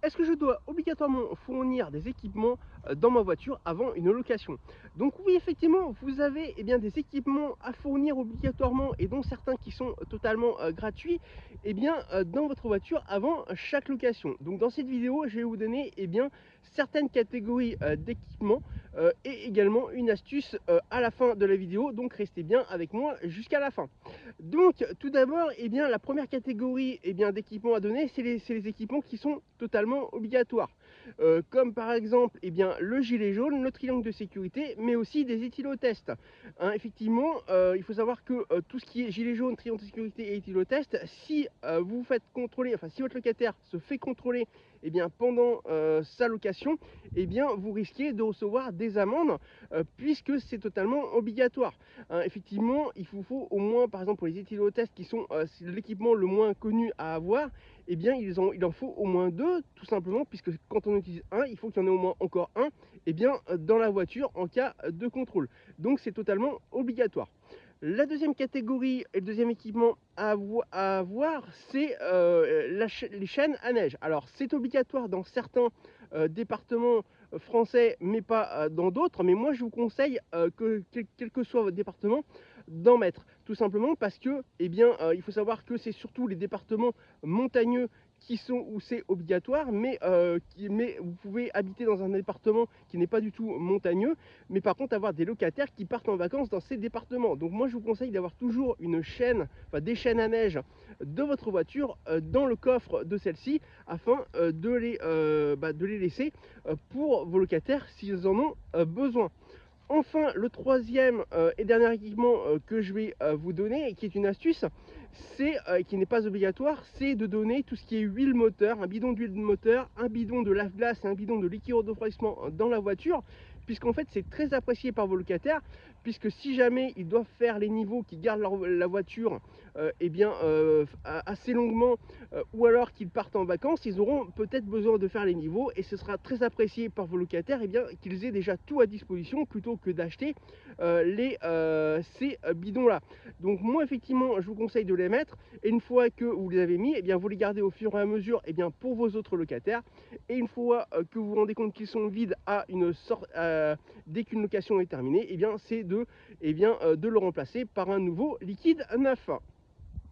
est-ce que je dois obligatoirement fournir des équipements dans ma voiture avant une location? Donc oui, effectivement, vous avez bien, des équipements à fournir obligatoirement et dont certains qui sont totalement gratuits dans votre voiture avant chaque location. Donc dans cette vidéo, je vais vous donner certaines catégories d'équipements et également une astuce à la fin de la vidéo. Donc restez bien avec moi jusqu'à la fin. Donc, tout d'abord, la première catégorie d'équipements à donner, c'est les équipements qui sont totalement obligatoires. Comme par exemple le gilet jaune, le triangle de sécurité, mais aussi des éthylotests. Hein, effectivement, il faut savoir que tout ce qui est gilet jaune, triangle de sécurité et éthylotest, si vous vous faites contrôler, enfin si votre locataire se fait contrôler pendant sa location, vous risquez de recevoir des amendes puisque c'est totalement obligatoire. Hein, effectivement, il vous faut au moins, par exemple, pour les éthylotests qui sont l'équipement le moins connu à avoir, il en faut au moins deux, tout simplement, puisque quand on utilise un, il faut qu'il y en ait au moins encore un dans la voiture en cas de contrôle. Donc c'est totalement obligatoire. La deuxième catégorie et le deuxième équipement à avoir, c'est les chaînes à neige. Alors c'est obligatoire dans certains départements français, mais pas dans d'autres. Mais moi, je vous conseille quel que soit votre département, d'en mettre. Tout simplement parce que, il faut savoir que c'est surtout les départements montagneux où c'est obligatoire, mais vous pouvez habiter dans un département qui n'est pas du tout montagneux, mais par contre avoir des locataires qui partent en vacances dans ces départements. Donc moi, je vous conseille d'avoir toujours une chaîne, enfin des chaînes à neige de votre voiture dans le coffre de celle-ci, afin de les laisser pour vos locataires s'ils en ont besoin. Enfin, le troisième et dernier équipement que je vais vous donner, et qui est une astuce, qui n'est pas obligatoire, c'est de donner tout ce qui est huile moteur, un bidon d'huile de moteur, un bidon de lave-glace et un bidon de liquide de refroidissement dans la voiture, puisqu'en fait c'est très apprécié par vos locataires, puisque si jamais ils doivent faire les niveaux, qui gardent la voiture assez longuement, ou alors qu'ils partent en vacances, ils auront peut-être besoin de faire les niveaux, et ce sera très apprécié par vos locataires qu'ils aient déjà tout à disposition plutôt que d'acheter ces bidons là. Donc moi, effectivement, je vous conseille de les mettre, et une fois que vous les avez mis, vous les gardez au fur et à mesure pour vos autres locataires, et une fois que vous vous rendez compte qu'ils sont vides dès qu'une location est terminée, c'est de le remplacer par un nouveau liquide neuf.